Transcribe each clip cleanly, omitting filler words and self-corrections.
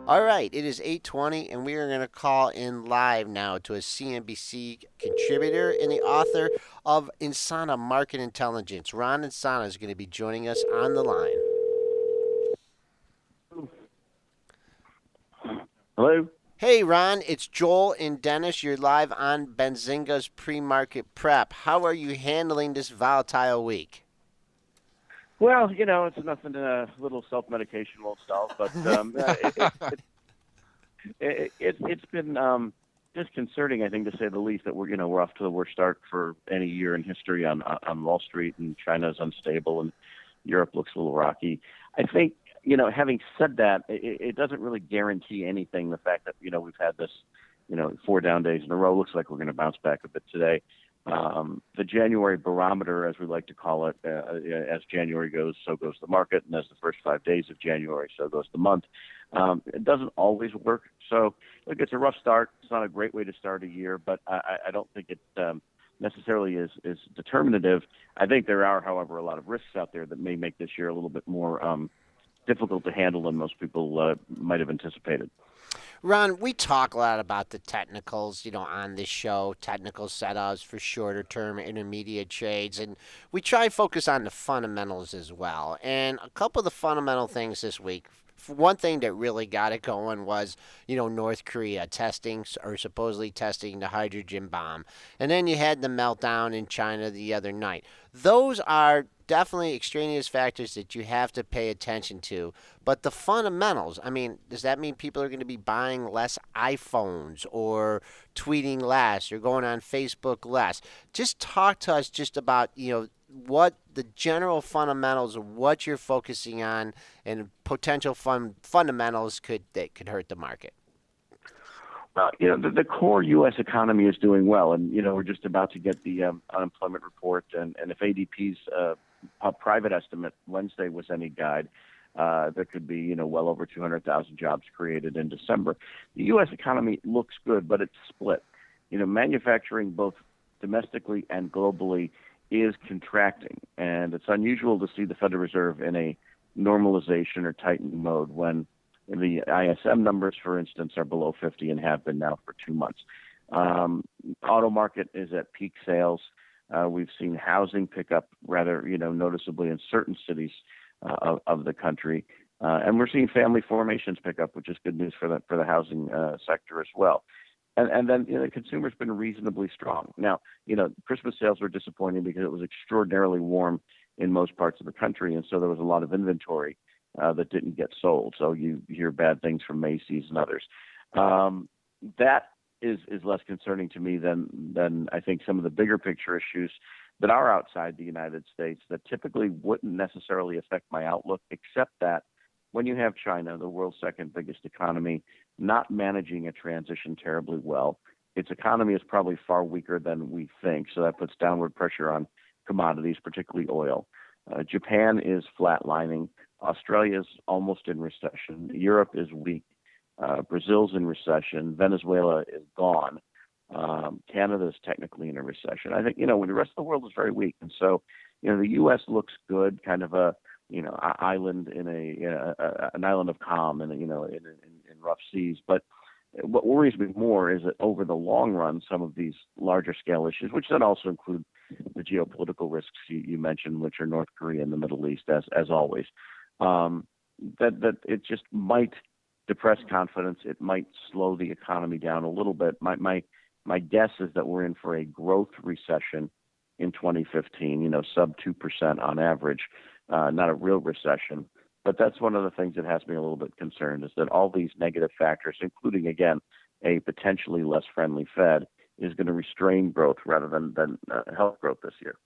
All right, it is 8:20, and we are going to call in live now to a CNBC contributor and the author of Insana Market Intelligence. Ron Insana is going to be joining us on the line. Hello. Hey, Ron, it's Joel and Dennis. You're live on Benzinga's pre-market prep. How are you handling this volatile week? Well, it's nothing. A little self-medication won't solve, but it's been disconcerting, I think, to say the least. That we're off to the worst start for any year in history on Wall Street, and China's unstable, and Europe looks a little rocky. I think, having said that, it doesn't really guarantee anything. The fact that we've had this, 4 down days in a row, looks like we're going to bounce back a bit today. The January barometer, as we like to call it, as January goes, so goes the market, and as the first 5 days of January, so goes the month. It doesn't always work. So, look, it's a rough start. It's not a great way to start a year, but I don't think it necessarily is determinative. I think there are, however, a lot of risks out there that may make this year a little bit more difficult to handle than most people might have anticipated. Ron, we talk a lot about the technicals, on this show, technical setups for shorter term, intermediate trades, and we try to focus on the fundamentals as well. And a couple of the fundamental things this week. One thing that really got it going was, North Korea testing or supposedly testing the hydrogen bomb. And then you had the meltdown in China the other night. Those are definitely extraneous factors that you have to pay attention to. But the fundamentals, I mean, does that mean people are going to be buying less iPhones or tweeting less or going on Facebook less? Just talk to us just about, what the general fundamentals of what you're focusing on and potential fundamentals that could hurt the market. Well, the core U.S. economy is doing well, and we're just about to get the unemployment report, and if ADP's private estimate Wednesday was any guide, there could be well over 200,000 jobs created in December. The U.S. economy looks good, but it's split. Manufacturing both domestically and globally is contracting, and it's unusual to see the Federal Reserve in a normalization or tightening mode when the ISM numbers, for instance, are below 50 and have been now for 2 months. Auto market is at peak sales. We've seen housing pick up rather, noticeably in certain cities of the country, and we're seeing family formations pick up, which is good news for the housing sector as well. And then the consumer's been reasonably strong. Now, Christmas sales were disappointing because it was extraordinarily warm in most parts of the country, and so there was a lot of inventory that didn't get sold. So you hear bad things from Macy's and others. That is less concerning to me than I think some of the bigger picture issues that are outside the United States that typically wouldn't necessarily affect my outlook, except that when you have China, the world's second biggest economy, not managing a transition terribly well, its economy is probably far weaker than we think. So that puts downward pressure on commodities, particularly oil. Japan is flatlining. Australia is almost in recession. Europe is weak. Brazil's in recession. Venezuela is gone. Canada is technically in a recession. I think, when the rest of the world is very weak. And so, the U.S. looks good, kind of a, island in an island of calm and, in rough seas. But what worries me more is that over the long run, some of these larger scale issues, which then also include the geopolitical risks you mentioned, which are North Korea and the Middle East, as always, that it just might depress confidence. It might slow the economy down a little bit. My guess is that we're in for a growth recession in 2015, sub 2% on average, not a real recession. But that's one of the things that has me a little bit concerned is that all these negative factors, including, again, a potentially less friendly Fed, is going to restrain growth rather than help growth this year.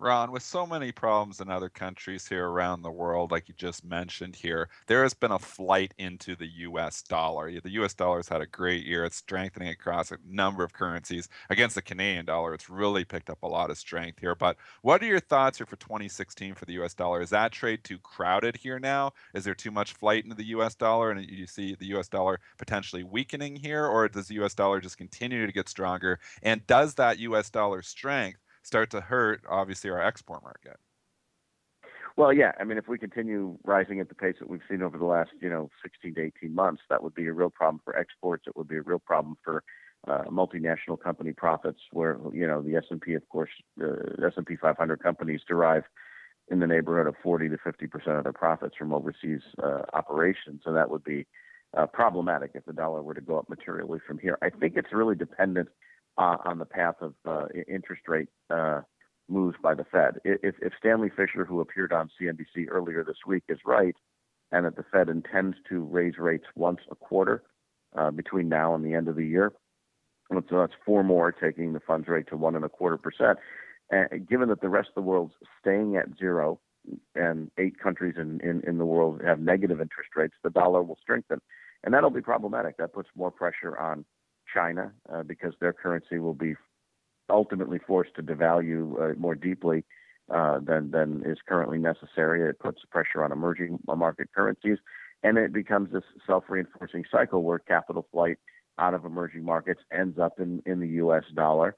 Ron, with so many problems in other countries here around the world, like you just mentioned here, there has been a flight into the US dollar. The US dollar has had a great year. It's strengthening across a number of currencies. Against the Canadian dollar, it's really picked up a lot of strength here. But what are your thoughts here for 2016 for the US dollar? Is that trade too crowded here now? Is there too much flight into the US dollar and you see the US dollar potentially weakening here? Or does the US dollar just continue to get stronger? And does that US dollar strength start to hurt, obviously, our export market? Well, yeah. I mean, if we continue rising at the pace that we've seen over the last, 16 to 18 months, that would be a real problem for exports. It would be a real problem for multinational company profits, where the S&P, of course, S&P 500 companies derive in the neighborhood of 40 to 50% of their profits from overseas operations, and that would be problematic if the dollar were to go up materially from here. I think it's really dependent on the path of interest rate moves by the Fed. If Stanley Fischer, who appeared on CNBC earlier this week, is right, and that the Fed intends to raise rates once a quarter between now and the end of the year, so that's 4 more, taking the funds rate to 1.25%. Given that the rest of the world's staying at zero, and 8 countries in the world have negative interest rates, the dollar will strengthen, and that'll be problematic. That puts more pressure on China because their currency will be ultimately forced to devalue more deeply than is currently necessary. It puts pressure on emerging market currencies, and it becomes this self-reinforcing cycle where capital flight out of emerging markets ends up in the U.S. dollar.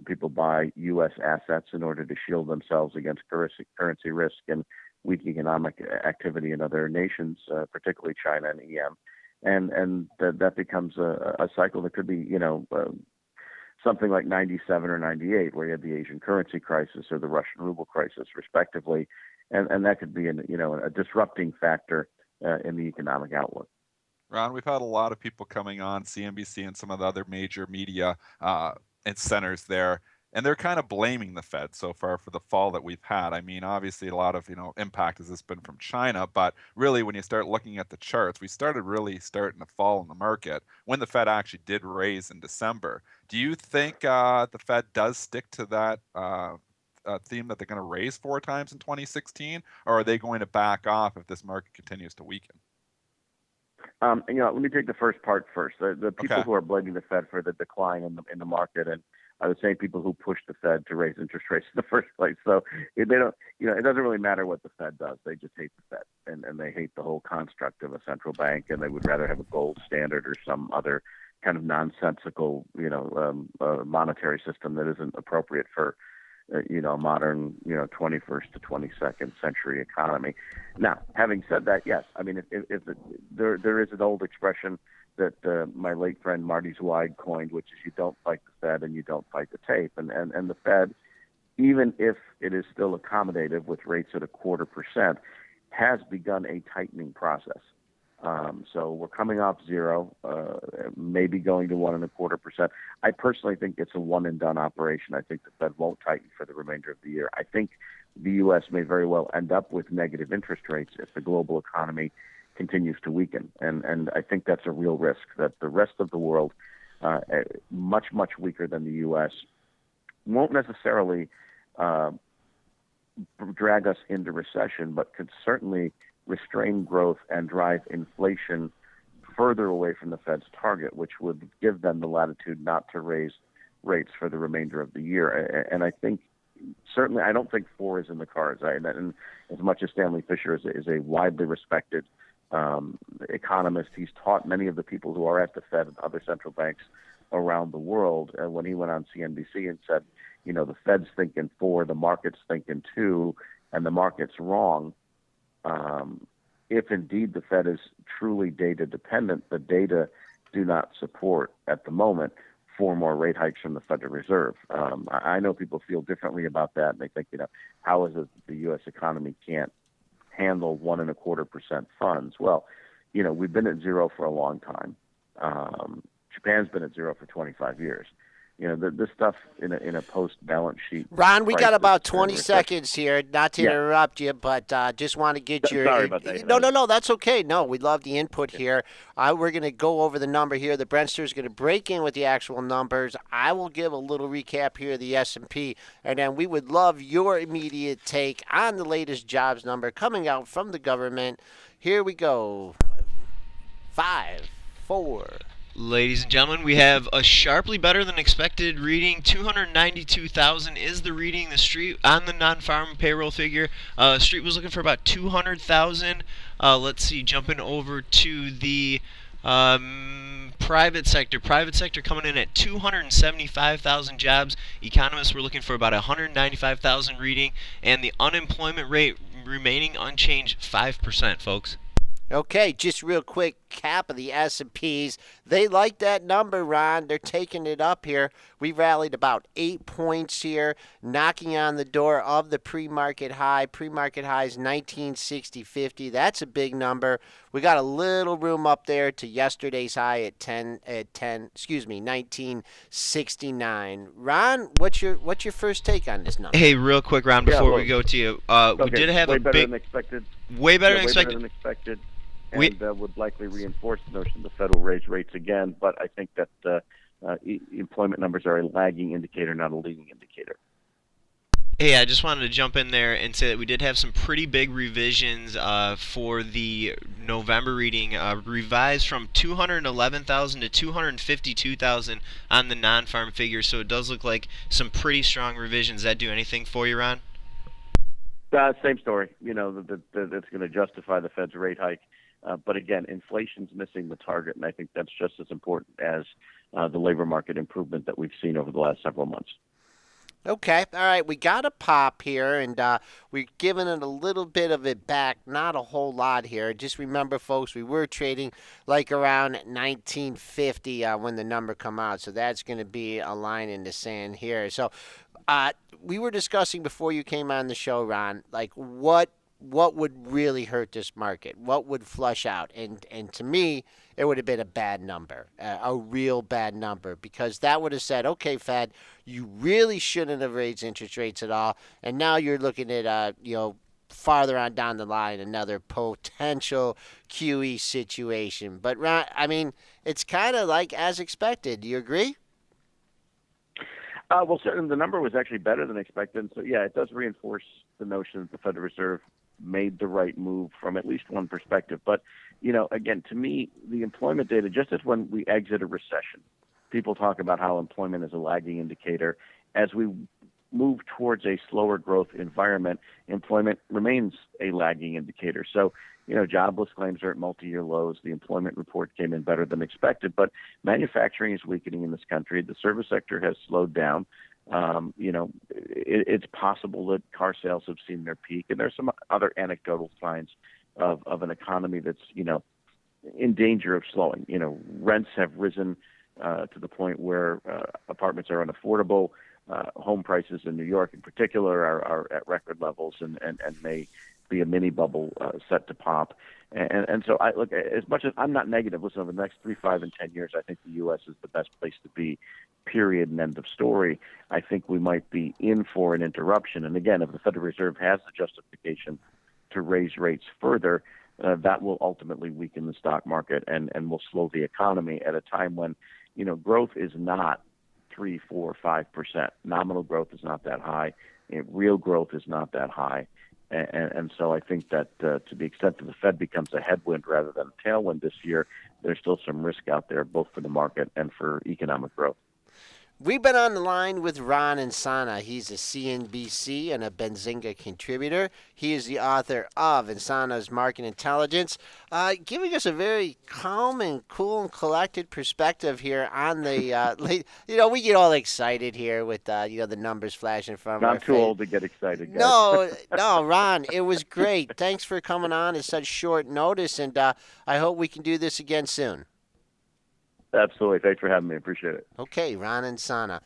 People buy U.S. assets in order to shield themselves against currency risk and weak economic activity in other nations, particularly China and EM. And that becomes a cycle that could be, something like 97 or 98, where you had the Asian currency crisis or the Russian ruble crisis, respectively. And that could be a disrupting factor in the economic outlook. Ron, we've had a lot of people coming on CNBC and some of the other major media and centers there, and they're kind of blaming the Fed so far for the fall that we've had. I mean, obviously a lot of impact has this been from China, but really when you start looking at the charts, we started to fall in the market when the Fed actually did raise in December. Do you think the Fed does stick to that theme that they're going to raise 4 times in 2016, or are they going to back off if this market continues to weaken? Let me take the first part first. The people Okay. who are blaming the Fed for the decline in the market and are the same people who pushed the Fed to raise interest rates in the first place. So they don't, it doesn't really matter what the Fed does. They just hate the Fed, and they hate the whole construct of a central bank, and they would rather have a gold standard or some other kind of nonsensical, monetary system that isn't appropriate for modern, 21st to 22nd century economy. Now, having said that, yes, I mean, there is an old expression that my late friend Marty Zweig coined, which is you don't fight the Fed and you don't fight the tape. And the Fed, even if it is still accommodative with rates at 0.25%, has begun a tightening process. So we're coming off zero, maybe going to 1.25%. I personally think it's a one and done operation. I think the Fed won't tighten for the remainder of the year. I think the U.S. may very well end up with negative interest rates if the global economy continues to weaken. And I think that's a real risk, that the rest of the world, much, much weaker than the U.S., won't necessarily drag us into recession, but could certainly restrain growth and drive inflation further away from the Fed's target, which would give them the latitude not to raise rates for the remainder of the year. And I think, certainly, I don't think 4 is in the cards. And as much as Stanley Fischer is a widely respected economist, he's taught many of the people who are at the Fed and other central banks around the world. When he went on CNBC and said, the Fed's thinking 4, the market's thinking 2, and the market's wrong. If indeed the Fed is truly data dependent, the data do not support at the moment 4 more rate hikes from the Federal Reserve. I know people feel differently about that, and they think, how is it the U.S. economy can't handle 1.25% funds? Well, we've been at zero for a long time. Japan's been at zero for 25 years. This stuff in a post-balance sheet. Ron, we got crisis about and 20 recession. seconds here. Not to interrupt you, but just want to get your. Sorry about that. No, that's okay. No, we love the input here. We're going to go over the number here. The Brentster is going to break in with the actual numbers. I will give a little recap here of the S&P, and then we would love your immediate take on the latest jobs number coming out from the government. Here we go. 5, 4. Ladies and gentlemen, we have a sharply better than expected reading. 292,000 is the reading. The street on the non-farm payroll figure. Street was looking for about 200,000. Let's see, jumping over to the private sector. Private sector coming in at 275,000 jobs. Economists were looking for about 195,000 reading, and the unemployment rate remaining unchanged 5%, folks. Okay, just real quick, cap of the S&Ps. They like that number, Ron. They're taking it up here. We rallied about 8 points here, knocking on the door of the pre-market high. Pre-market high is 1960.50. That's a big number. We got a little room up there to yesterday's high at 1969. Ron, what's your first take on this number? Hey, real quick, Ron, before we go to you, we did have way a better big, than expected. way better than Way expected. better than expected. And would likely reinforce the notion the Fed will raise rates again. But I think that employment numbers are a lagging indicator, not a leading indicator. Hey, I just wanted to jump in there and say that we did have some pretty big revisions for the November reading, revised from 211,000 to 252,000 on the non-farm figures. So it does look like some pretty strong revisions. Does that do anything for you, Ron? Same story. You know, that's going to justify the Fed's rate hike. But again, inflation's missing the target, and I think that's just as important as the labor market improvement that we've seen over the last several months. Okay, all right, we got a pop here, and we're giving it a little bit of it back, not a whole lot here. Just remember, folks, we were trading like around 1950 when the number come out, so that's going to be a line in the sand here. So we were discussing before you came on the show, Ron, like what would really hurt this market? What would flush out? And to me, it would have been a bad number, a real bad number, because that would have said, okay, Fed, you really shouldn't have raised interest rates at all, and now you're looking at, farther on down the line, another potential QE situation. But, Ron, I mean, it's kind of like as expected. Do you agree? Well, certainly the number was actually better than expected. So, yeah, it does reinforce the notion that the Federal Reserve made the right move from at least one perspective. But, again, to me, the employment data, just as when we exit a recession, people talk about how employment is a lagging indicator. As we move towards a slower growth environment, employment remains a lagging indicator. So, jobless claims are at multi-year lows. The employment report came in better than expected, but manufacturing is weakening in this country. The service sector has slowed down. It's possible that car sales have seen their peak, and there's some other anecdotal signs of an economy that's, in danger of slowing. Rents have risen to the point where apartments are unaffordable. Home prices in New York in particular are at record levels and may be a mini bubble set to pop. And so I look, as much as I'm not negative, listen, over the next 3, 5, and 10 years, I think the U.S. is the best place to be, period, and end of story. I think we might be in for an interruption. And again, if the Federal Reserve has the justification to raise rates further, that will ultimately weaken the stock market and will slow the economy at a time when, growth is not 3, 4, 5%. Nominal growth is not that high. Real growth is not that high. And so I think that to the extent that the Fed becomes a headwind rather than a tailwind this year, there's still some risk out there, both for the market and for economic growth. We've been on the line with Ron Insana. He's a CNBC and a Benzinga contributor. He is the author of Insana's Market Intelligence, giving us a very calm and cool and collected perspective here on the, we get all excited here with, the numbers flashing from our Not too face. old to get excited, guys. No, Ron, it was great. Thanks for coming on at such short notice, and I hope we can do this again soon. Absolutely. Thanks for having me. Appreciate it. Okay, Ron Insana.